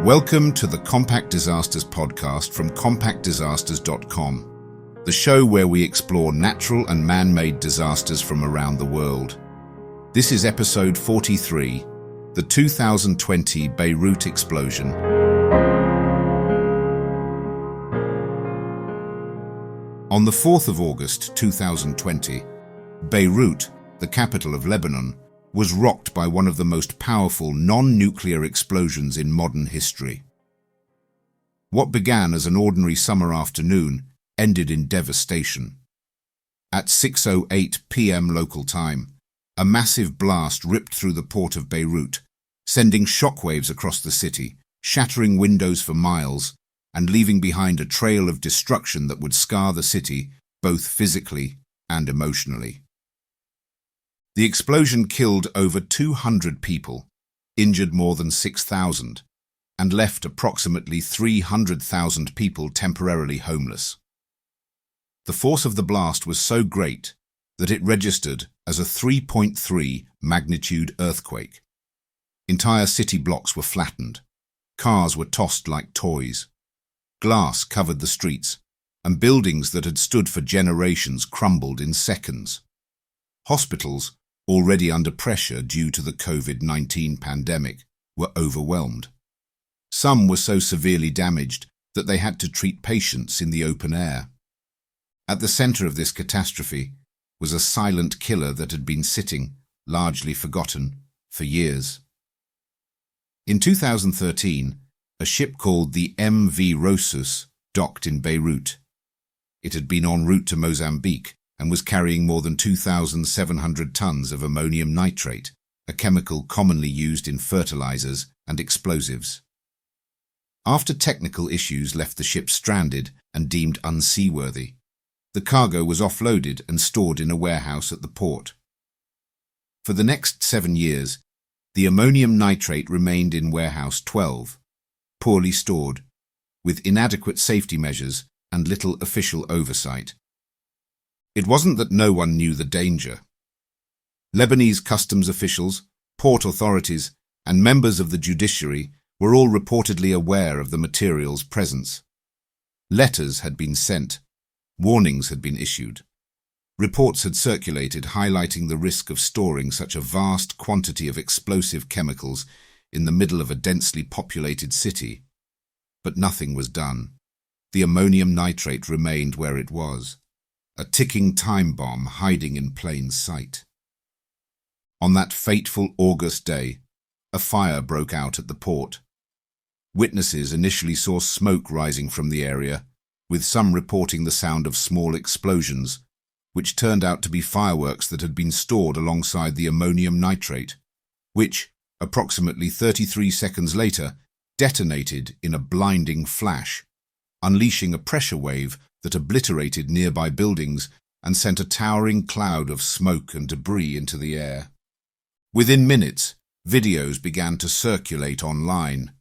Welcome to the Compact Disasters podcast from compactdisasters.com, the show where we explore natural and man-made disasters from around the world. This is episode 43, the 2020 Beirut Explosion. On the 4th of August 2020, Beirut, the capital of Lebanon, was rocked by one of the most powerful non-nuclear explosions in modern history. What began as an ordinary summer afternoon ended in devastation. At 6:08 p.m. local time, a massive blast ripped through the port of Beirut, sending shockwaves across the city, shattering windows for miles, and leaving behind a trail of destruction that would scar the city both physically and emotionally. The explosion killed over 200 people, injured more than 6,000, and left approximately 300,000 people temporarily homeless. The force of the blast was so great that it registered as a 3.3 magnitude earthquake. Entire city blocks were flattened, cars were tossed like toys, glass covered the streets, and buildings that had stood for generations crumbled in seconds. Hospitals, already under pressure due to the COVID-19 pandemic, were overwhelmed. Some were so severely damaged that they had to treat patients in the open air. At the center of this catastrophe was a silent killer that had been sitting, largely forgotten, for years. In 2013, a ship called the MV Rosus docked in Beirut. It had been en route to Mozambique and was carrying more than 2,700 tons of ammonium nitrate, a chemical commonly used in fertilizers and explosives. After technical issues left the ship stranded and deemed unseaworthy, the cargo was offloaded and stored in a warehouse at the port. For the next 7 years, the ammonium nitrate remained in Warehouse 12, poorly stored, with inadequate safety measures and little official oversight. It wasn't that no one knew the danger. Lebanese customs officials, port authorities, and members of the judiciary were all reportedly aware of the material's presence. Letters had been sent, warnings had been issued. Reports had circulated highlighting the risk of storing such a vast quantity of explosive chemicals in the middle of a densely populated city. But nothing was done. The ammonium nitrate remained where it was, a ticking time bomb hiding in plain sight. On that fateful August day, a fire broke out at the port. Witnesses initially saw smoke rising from the area, with some reporting the sound of small explosions, which turned out to be fireworks that had been stored alongside the ammonium nitrate, which, approximately 33 seconds later, detonated in a blinding flash, unleashing a pressure wave that obliterated nearby buildings and sent a towering cloud of smoke and debris into the air. Within minutes, videos began to circulate online.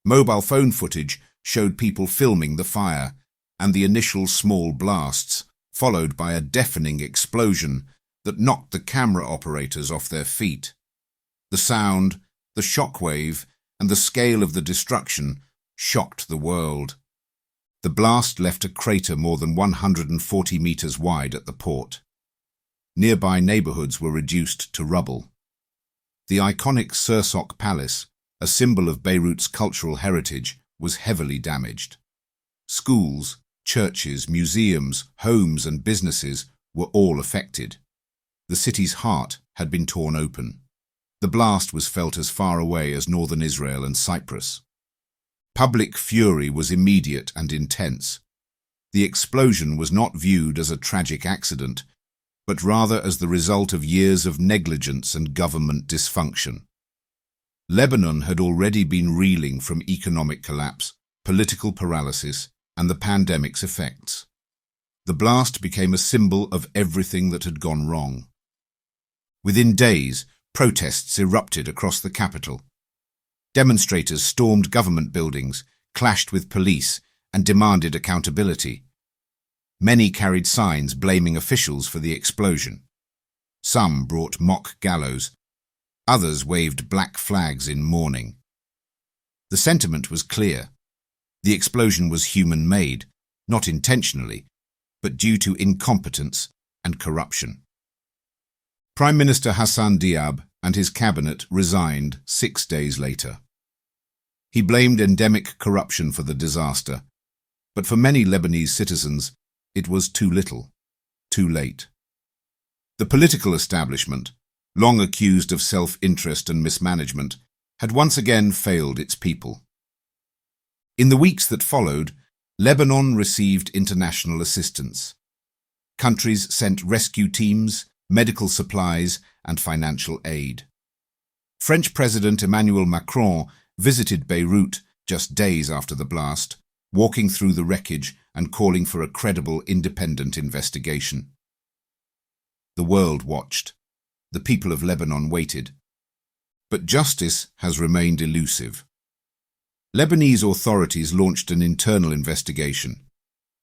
Mobile phone footage showed people filming the fire and the initial small blasts, followed by a deafening explosion that knocked the camera operators off their feet. The sound, the shockwave, and the scale of the destruction shocked the world. The blast left a crater more than 140 meters wide at the port. Nearby neighborhoods were reduced to rubble. The iconic Sursok Palace, a symbol of Beirut's cultural heritage, was heavily damaged. Schools, churches, museums, homes, and businesses were all affected. The city's heart had been torn open. The blast was felt as far away as northern Israel and Cyprus. Public fury was immediate and intense. The explosion was not viewed as a tragic accident, but rather as the result of years of negligence and government dysfunction. Lebanon had already been reeling from economic collapse, political paralysis, and the pandemic's effects. The blast became a symbol of everything that had gone wrong. Within days, protests erupted across the capital. Demonstrators stormed government buildings, clashed with police, and demanded accountability. Many carried signs blaming officials for the explosion. Some brought mock gallows. Others waved black flags in mourning. The sentiment was clear. The explosion was human-made, not intentionally, but due to incompetence and corruption. Prime Minister Hassan Diab and his cabinet resigned 6 days later. He blamed endemic corruption for the disaster, but for many Lebanese citizens, it was too little, too late. The political establishment, long accused of self-interest and mismanagement, had once again failed its people. In the weeks that followed, Lebanon received international assistance. Countries sent rescue teams, medical supplies, and financial aid. French President Emmanuel Macron visited Beirut just days after the blast, walking through the wreckage and calling for a credible, independent investigation. The world watched. The people of Lebanon waited. But justice has remained elusive. Lebanese authorities launched an internal investigation,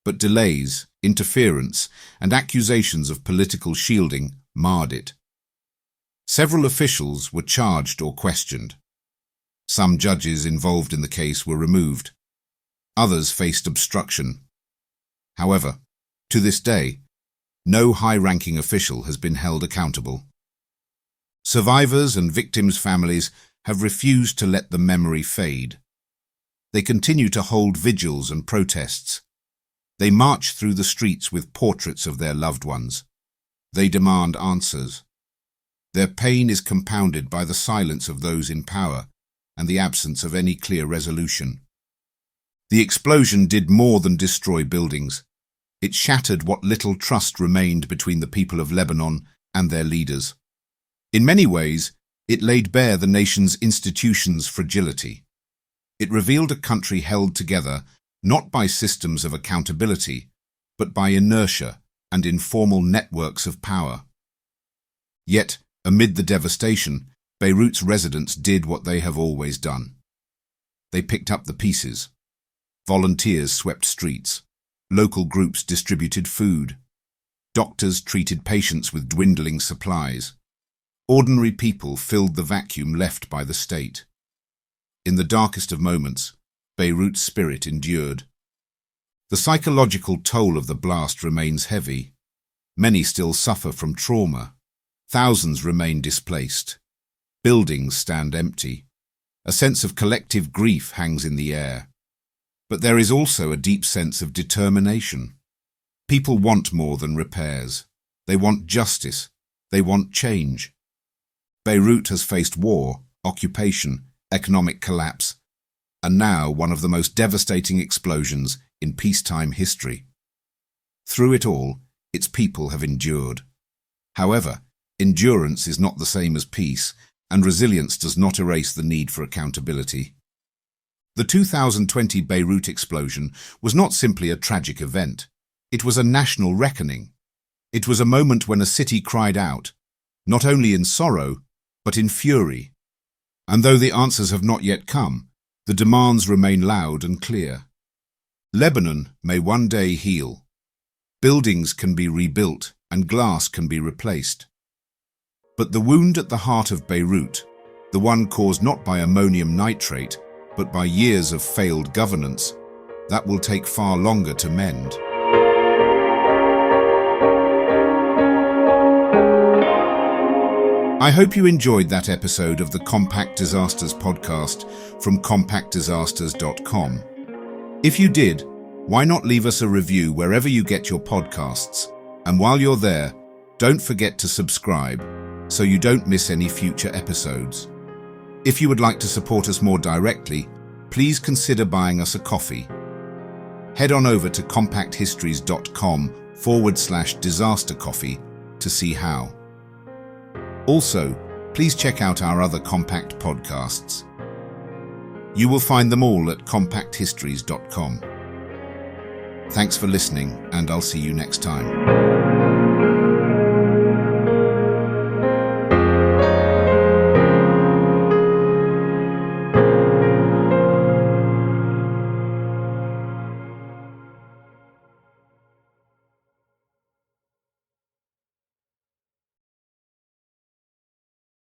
but delays, interference, and accusations of political shielding marred it. Several officials were charged or questioned. Some judges involved in the case were removed. Others faced obstruction. However, to this day, no high-ranking official has been held accountable. Survivors and victims' families have refused to let the memory fade. They continue to hold vigils and protests. They march through the streets with portraits of their loved ones. They demand answers. Their pain is compounded by the silence of those in power and the absence of any clear resolution. The explosion did more than destroy buildings. It shattered what little trust remained between the people of Lebanon and their leaders. In many ways, it laid bare the nation's institutions' fragility. It revealed a country held together not by systems of accountability, but by inertia and informal networks of power. Yet, amid the devastation, Beirut's residents did what they have always done. They picked up the pieces. Volunteers swept streets. Local groups distributed food. Doctors treated patients with dwindling supplies. Ordinary people filled the vacuum left by the state. In the darkest of moments, Beirut's spirit endured. The psychological toll of the blast remains heavy. Many still suffer from trauma. Thousands remain displaced. Buildings stand empty. A sense of collective grief hangs in the air. But there is also a deep sense of determination. People want more than repairs. They want justice. They want change. Beirut has faced war, occupation, economic collapse, and now one of the most devastating explosions in peacetime history. Through it all, its people have endured. However, endurance is not the same as peace, and resilience does not erase the need for accountability. The 2020 Beirut explosion was not simply a tragic event. It was a national reckoning. It was a moment when a city cried out, not only in sorrow, but in fury. And though the answers have not yet come, the demands remain loud and clear. Lebanon may one day heal. Buildings can be rebuilt and glass can be replaced. But the wound at the heart of Beirut, the one caused not by ammonium nitrate, but by years of failed governance, that will take far longer to mend. I hope you enjoyed that episode of the Compact Disasters podcast from compactdisasters.com. If you did, why not leave us a review wherever you get your podcasts? And while you're there, don't forget to subscribe so you don't miss any future episodes. If you would like to support us more directly, please consider buying us a coffee. Head on over to compacthistories.com/disaster coffee to see how. Also, please check out our other Compact podcasts. You will find them all at compacthistories.com. Thanks for listening, and I'll see you next time.